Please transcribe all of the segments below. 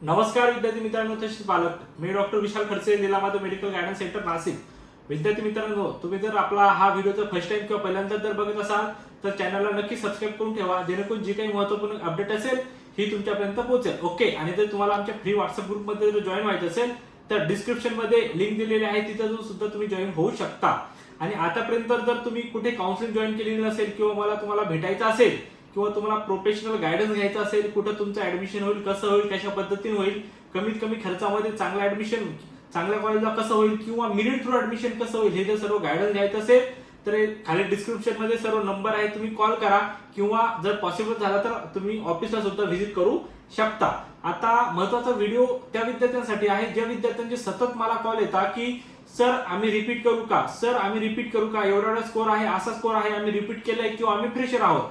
नमस्कार विद्यार्थी मित्रांनो, तसेच पालक. मी डॉक्टर विशाल खडसे, निलामाद मेडिकल गायडन्स सेंटर, नाशिक. विद्यार्थी मित्रांनो, तुम्ही जर आपला हा व्हिडिओचा फर्स्ट टाइम किंवा पहिल्यांदा जर बघत असाल तर चॅनलला नक्की सबस्क्राईब करून ठेवा, जेणेकरून जी काही महत्त्वपूर्ण अपडेट असेल ही तुमच्यापर्यंत पोहोचेल. ओके. आणि जर तुम्हाला आमच्या फ्री व्हॉट्सअप ग्रुपमध्ये जर जॉईन व्हायचं असेल तर डिस्क्रिप्शन मध्ये लिंक दिलेली आहे, तिथं सुद्धा तुम्ही जॉईन होऊ शकता. आणि आतापर्यंत जर तुम्ही कुठे काउन्सिलिंग जॉईन केलेली नसेल किंवा मला तुम्हाला भेटायचं असेल किंवा तुम्हाला प्रोफेशनल गायडन्स घ्यायचा असेल, कुठं तुमचं ऍडमिशन होईल, कसं होईल, कशा पद्धतीने होईल, कमीत कमी खर्चामध्ये चांगलं ऍडमिशन चांगल्या कॉलेजला कसं होईल किंवा मेरिट थ्रू ऍडमिशन कसं होईल, हे जर सर्व गायडन्स घ्यायचं असेल तर खाली डिस्क्रिप्शन मध्ये सर्व नंबर आहे, तुम्ही कॉल करा किंवा जर पॉसिबल झालं तर तुम्ही ऑफिसला सुद्धा व्हिजिट करू शकता. आता महत्वाचा व्हिडिओ त्या विद्यार्थ्यांसाठी आहे ज्या विद्यार्थ्यांचे सतत मला कॉल येतात की सर आम्ही रिपीट करू का, सर आम्ही रिपीट करू का, एवढा स्कोर आहे, असा स्कोर आहे, आम्ही रिपीट केलाय किंवा आम्ही फ्रेशर आहोत.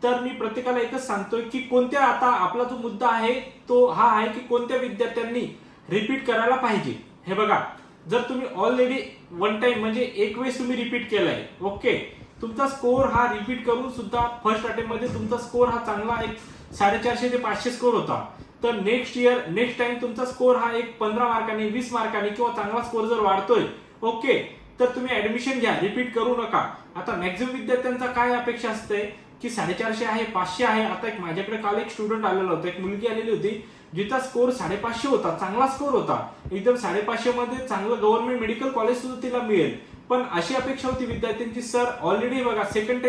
तर मी प्रत्येकाला एकच सांगतोय की कोणत्या, आता आपला जो मुद्दा आहे तो हा आहे की कोणत्या विद्यार्थ्यांनी रिपीट करायला पाहिजे. हे बघा, जर तुम्ही ऑलरेडी वन टाइम म्हणजे एक वेळेस तुम्ही रिपीट केलाय, ओके, तुमचा स्कोर हा रिपीट करून सुद्धा फर्स्ट अटेम्प्ट मध्ये तुमचा स्कोर हा चांगला एक 450 ते 500 स्कोर होता, तर नेक्स्ट टाइम तुमचा स्कोर हा एक 15 मार्कांनी 20 मार्कांनी किंवा चांगला स्कोर जर वाढतोय, ओके, तर तुम्ही ऍडमिशन घ्या, रिपीट करू नका. आता मॅक्झिमम विद्यार्थ्यांचा काय अपेक्षा असते की 450 आहे, 500 आहे. आता एक माझ्याकडे काल एक स्टुडंट आलेला होता, एक मुलगी आलेली होती जिचा स्कोर 550 होता, चांगला स्कोर होता एकदम. 550 मध्ये चांगलं गव्हर्नमेंट मेडिकल कॉलेज सुद्धा तिला मिळेल, पण अशी अपेक्षा होती विद्यार्थ्यांची, सर ऑलरेडी बघा सेकंड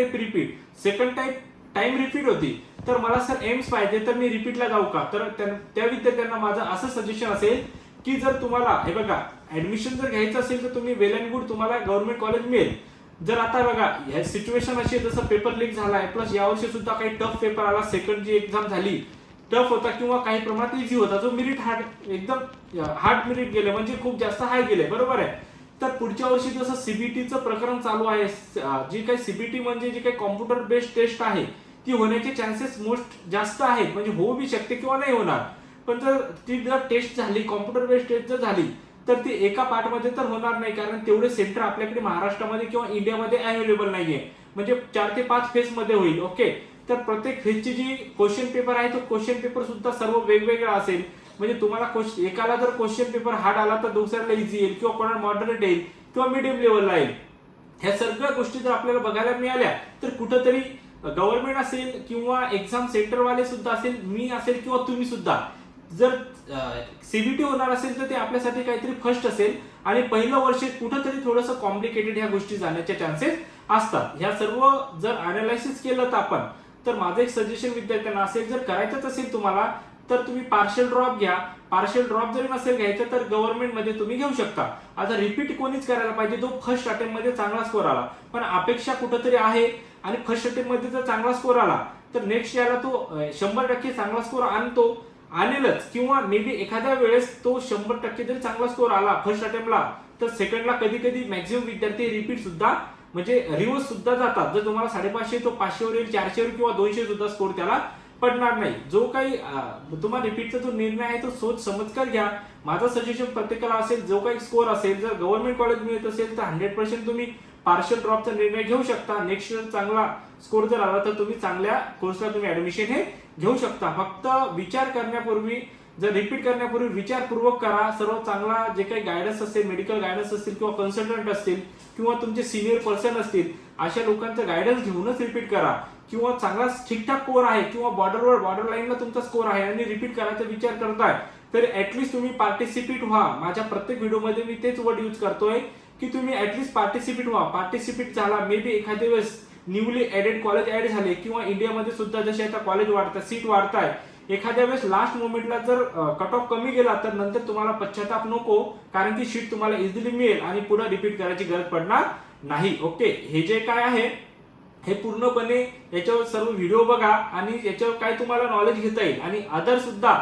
टाइम रिपीट होती, तर मला सर एम्स पाहिजे, तर मी रिपीटला जाऊ का. तर त्या विद्यार्थ्यांना माझं असं सजेशन असेल की जर तुम्हाला हे बघा ऍडमिशन जर घ्यायचं असेल तर तुम्ही वेल अँड गुड, तुम्हाला गव्हर्नमेंट कॉलेज मिळेल. जर आता बघा ह्या सिच्युएशन अशी आहे, जसं पेपर लीक झालाय, प्लस यावर्षी सुद्धा काही टफ पेपर आला, सेकंड जी एक्झाम झाली टफ होता किंवा काही प्रमाणात इझी होता, जो मेरिट एकदम हार्ड मेरिट गेले, म्हणजे खूप जास्त हाय गेले, बरोबर आहे. तर पुढच्या वर्षी जसं सीबीटीचं प्रकरण चालू आहे, जी काही सीबीटी म्हणजे जी काही कॉम्प्युटर बेस्ड टेस्ट आहे ती होण्याचे चान्सेस मोस्ट जास्त आहेत, म्हणजे होऊ बी शकते किंवा नाही होणार. पण जर टेस्ट झाली, कॉम्प्युटर बेस्ड टेस्ट जर झाली तर ती एका पार्टमध्ये तर होणार नाही, कारण तेवढे सेंटर आपल्याकडे महाराष्ट्रामध्ये किंवा इंडियामध्ये अवेलेबल नाहीये, म्हणजे 4 ते 5 फेज मध्ये होईल. ओके, तर प्रत्येक फेजची जी क्वेश्चन पेपर आहे तो क्वेश्चन पेपर सुद्धा सर्व वेगवेगळा असेल, म्हणजे तुम्हाला एकाला जर क्वेश्चन पेपर हार्ड आला तर दुसऱ्याला इझी येईल किंवा कोणाला मॉडरेट येईल किंवा मिडियम लेवलला येईल. ह्या सगळ्या गोष्टी जर आपल्याला बघायला मिळाल्या तर कुठंतरी गव्हर्नमेंट असेल किंवा एक्झाम सेंटरवाले सुद्धा असेल, मी असेल किंवा तुम्ही सुद्धा, जर सीबीटी होणार असेल तर ते आपल्यासाठी काहीतरी फर्स्ट असेल आणि पहिलं वर्ष कुठंतरी थोडंसं कॉम्प्लिकेटेड ह्या गोष्टी जाण्याचे चान्सेस असतात. ह्या सर्व जर अनालायसिस केलं तर आपण, तर माझं एक सजेशन विद्यार्थ्यांना असेल, जर करायचंच असेल तुम्हाला तर तुम्ही पार्शियल ड्रॉप घ्या. पार्शियल ड्रॉप जरी नसेल घ्यायचं तर गव्हर्नमेंट मध्ये तुम्ही घेऊ शकता. आता रिपीट कोणीच करायला पाहिजे जो फर्स्ट अटेम्प्ट मध्ये चांगला स्कोर आला, पण अपेक्षा कुठंतरी आहे आणि फर्स्ट अटेम्प्ट मध्ये जर चांगला स्कोर आला तर नेक्स्ट याला तो 100% चांगला स्कोर आणेलच किंवा मे बी एखाद्या वेळेस तो 100% जरी चांगला स्कोर आला फर्स्ट अटेम्प्टला तर सेकंडला कधी कधी मॅक्झिमम विद्यार्थी रिपीट सुद्धा म्हणजे रिव्हर्स सुद्धा जातात. जर तुम्हाला 550 तो 500 वर येईल, 400 वर किंवा 200 सुद्धा स्कोर त्याला पडणार नाही. जो काही तुम्हाला रिपीटचा जो निर्णय आहे तो सोच समजकर घ्या. माझं सजेशन प्रत्येकाला असेल, जो काही स्कोर असेल, जर गव्हर्नमेंट कॉलेज मिळत असेल तर 100% तुम्ही पार्शियल ड्रॉपचा निर्णय घेऊ शकता. नेक्स्ट इयर चांगला स्कोर जर आला तर तुम्ही चांगल्या कोर्सला तुम्ही ऍडमिशन हे घेऊ शकता. फक्त विचार करण्यापूर्वी, जर रिपीट करण्यापूर्वी विचारपूर्वक करा. सर्व चांगला जे काही गायडन्स असेल, मेडिकल गायडन्स असतील किंवा कन्सल्टंट असतील किंवा तुमचे सिनियर पर्सन असतील, अशा लोकांचं गायडन्स घेऊनच रिपीट करा. किंवा चांगला ठीकठाक स्कोर आहे किंवा बॉर्डर लाईनला तुमचा स्कोर आहे आणि रिपीट करायचा विचार करताय तर ऍटलीस्ट तुम्ही पार्टिसिपेट व्हा. माझ्या प्रत्येक व्हिडिओमध्ये मी तेच वर्ड यूज करतोय की तुम्ही ऍटलीस्ट पार्टिसिपेट व्हा. पार्टिसिपेट झाला, मे बी एखाद्या वेळेस न्यूली ऍडेड कॉलेज ऍड झाले किंवा इंडियामध्ये सुद्धा जसे आता कॉलेज वाढतात, सीट वाढताय, एखाद्या वेळेस लास्ट मोमेंटला जर कट ऑफ कमी गेला तर नंतर तुम्हाला पश्चाताप नको, कारण की सीट तुम्हाला इझिली मिळेल आणि पुढे रिपीट करायची गरज पडणार नाही. ओके, हे जे काय आहे हे पूर्णपणे याच्यावर सर्व व्हिडिओ बघा आणि याच्यावर काय तुम्हाला नॉलेज घेता येईल. आणि अदर सुद्धा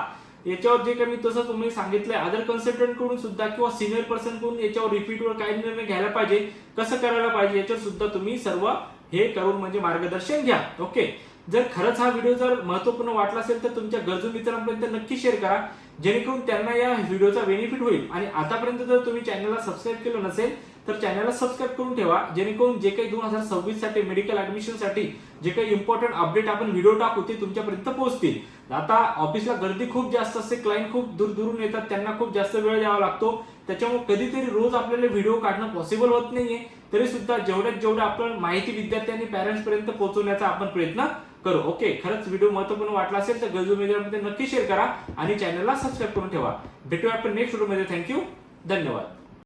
याच्यावर जे काही मी तसं तुम्ही सांगितलंय, अदर कन्सल्टंट कडून सुद्धा किंवा सिनियर पर्सन कडून याच्यावर रिपीटवर काय निर्णय घ्यायला पाहिजे, कसं करायला पाहिजे, याच्यावर सुद्धा तुम्ही सर्व हे करून म्हणजे मार्गदर्शन घ्या. ओके, जर खरंच हा व्हिडिओ जर महत्त्वपूर्ण वाटला असेल तर तुमच्या गरजू मित्रांपर्यंत नक्की शेअर करा, जेणेकरून त्यांना या व्हिडिओचा बेनिफिट होईल. आणि आतापर्यंत जर तुम्ही चॅनलला सबस्क्राईब केलं नसेल तर चॅनलला सबस्क्राईब करून ठेवा, जेणेकरून जे काही 2026 साठी मेडिकल ऍडमिशन साठी जे काही इम्पॉर्टंट अपडेट आपण व्हिडिओ टाकू ते तुमच्यापर्यंत पोहोचतील. आता ऑफिसला गर्दी खूप जास्त असते, क्लायंट खूप दूर दूरून येतात, त्यांना खूप जास्त वेळ द्यावा लागतो. त्याच्यामुळे कधीतरी रोज आपल्याला व्हिडिओ काढणं पॉसिबल होत नाहीये. तरी सुद्धा जेवढ्यात जेवढं आपण माहिती विद्यार्थी आणि पॅरेंट्स पर्यंत पोहोचवण्याचा आपण प्रयत्न करू. ओके, खरंच व्हिडिओ महत्त्वपूर्ण वाटला असेल तर गरजू मित्रांमध्ये नक्की शेअर करा आणि चॅनलला सबस्क्राईब करून ठेवा. भेटूया आपण नेक्स्ट व्हिडिओमध्ये. थँक्यू, धन्यवाद.